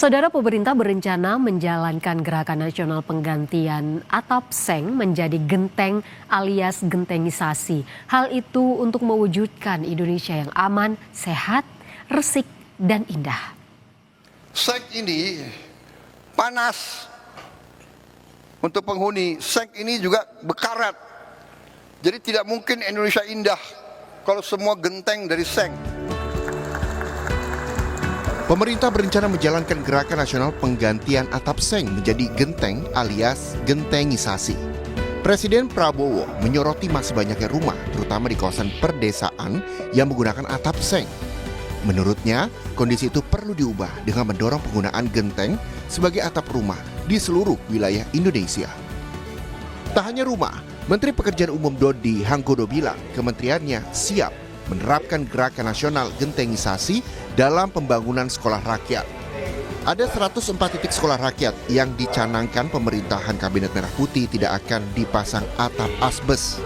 Saudara, pemerintah berencana menjalankan gerakan nasional penggantian atap seng menjadi genteng alias gentengisasi. Hal itu untuk mewujudkan Indonesia yang aman, sehat, resik, dan indah. Seng ini panas untuk penghuni, seng ini juga berkarat. Jadi tidak mungkin Indonesia indah kalau semua genteng dari seng. Pemerintah berencana menjalankan gerakan nasional penggantian atap seng menjadi genteng alias gentengisasi. Presiden Prabowo menyoroti masih banyaknya rumah, terutama di kawasan perdesaan yang menggunakan atap seng. Menurutnya, kondisi itu perlu diubah dengan mendorong penggunaan genteng sebagai atap rumah di seluruh wilayah Indonesia. Tak hanya rumah, Menteri Pekerjaan Umum Dodi Hanggodo bilang kementeriannya siap menerapkan gerakan nasional gentengisasi dalam pembangunan sekolah rakyat. Ada 104 titik sekolah rakyat yang dicanangkan pemerintahan Kabinet Merah Putih tidak akan dipasang atap asbes.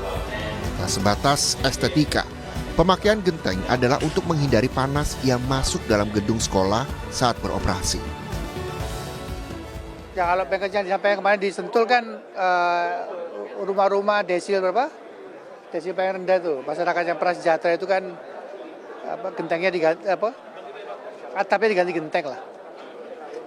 Tak sebatas estetika, pemakaian genteng adalah untuk menghindari panas yang masuk dalam gedung sekolah saat beroperasi. Ya, kalau yang disampaikan kemarin di Sentul kan rumah-rumah desil berapa? Desil paling rendah itu, masyarakat yang prasejahtera itu kan gentengnya diganti atapnya diganti genteng lah.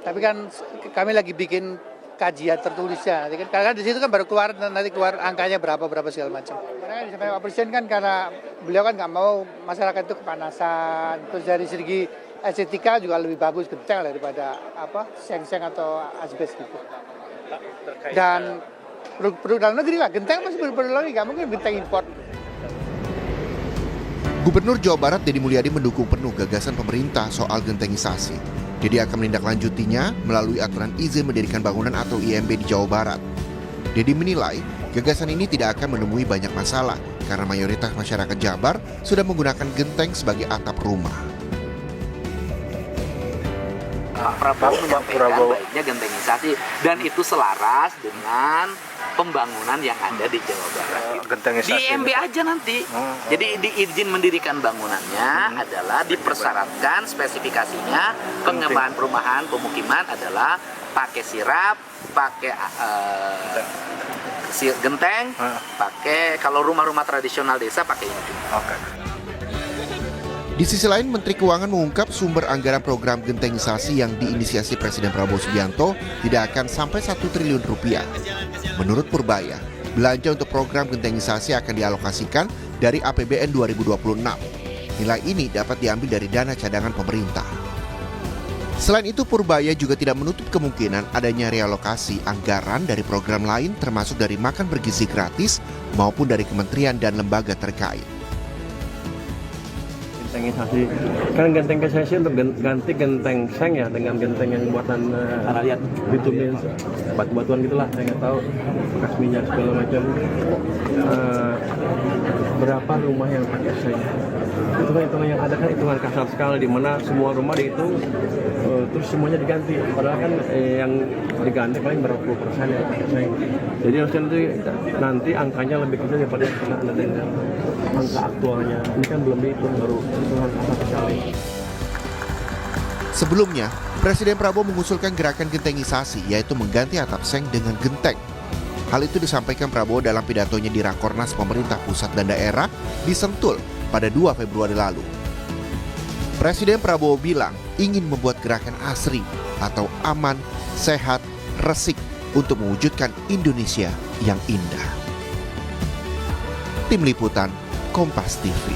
Tapi kan kami lagi bikin kajian tertulisnya. Karena di situ kan baru keluar nanti keluar angkanya berapa segala macam. Karena disampaikan Pak Presiden kan karena beliau kan nggak mau masyarakat itu kepanasan. Terus dari segi estetika juga lebih bagus genteng daripada seng-seng atau asbes gitu. Dan produk dalam negeri lah, genteng masih produk lagi, nggak mungkin genteng import. Gubernur Jawa Barat Deddy Mulyadi mendukung penuh gagasan pemerintah soal gentengisasi. Deddy akan menindaklanjutinya melalui aturan izin mendirikan bangunan atau IMB di Jawa Barat. Deddy menilai gagasan ini tidak akan menemui banyak masalah karena mayoritas masyarakat Jabar sudah menggunakan genteng sebagai atap rumah. Prabowo menyampaikan baiknya gentengisasi dan itu selaras dengan pembangunan yang ada di Jawa Barat. Di IMB aja nanti. Jadi di izin mendirikan bangunannya adalah dipersyaratkan spesifikasinya pengembangan perumahan pemukiman adalah pakai sirap, pakai genteng, pakai kalau rumah-rumah tradisional desa pakai ini. Di sisi lain, Menteri Keuangan mengungkap sumber anggaran program gentengisasi yang diinisiasi Presiden Prabowo Subianto tidak akan sampai 1 triliun rupiah. Menurut Purbaya, belanja untuk program gentengisasi akan dialokasikan dari APBN 2026. Nilai ini dapat diambil dari dana cadangan pemerintah. Selain itu, Purbaya juga tidak menutup kemungkinan adanya realokasi anggaran dari program lain termasuk dari makan bergizi gratis maupun dari kementerian dan lembaga terkait. Gentengisasi kan gentengisasi untuk ganti genteng seng ya dengan genteng yang buatan bitumen batu-batuan gitulah, saya nggak tahu bekas minyak segala macam. Berapa rumah yang pakai seng itu kan hitungan yang ada kan hitungan kasar sekali di mana semua rumah dihitung terus semuanya diganti padahal kan yang diganti paling berapa puluh persen yang pakai seng. Jadi harusnya nanti angkanya lebih kecil daripada angka aktualnya. Ini kan belum dihitung, baru hitungan kasar sekali. Sebelumnya, Presiden Prabowo mengusulkan gerakan gentengisasi, yaitu mengganti atap seng dengan genteng. Hal itu disampaikan Prabowo dalam pidatonya di Rakornas Pemerintah Pusat dan Daerah di Sentul pada 2 Februari lalu. Presiden Prabowo bilang ingin membuat gerakan ASRI atau aman, sehat, resik untuk mewujudkan Indonesia yang indah. Tim Liputan Kompas TV.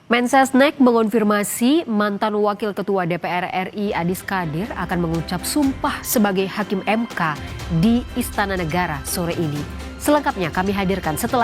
Mensesnek mengonfirmasi mantan Wakil Ketua DPR RI Adis Kadir akan mengucap sumpah sebagai Hakim MK di Istana Negara sore ini. Selengkapnya kami hadirkan setelah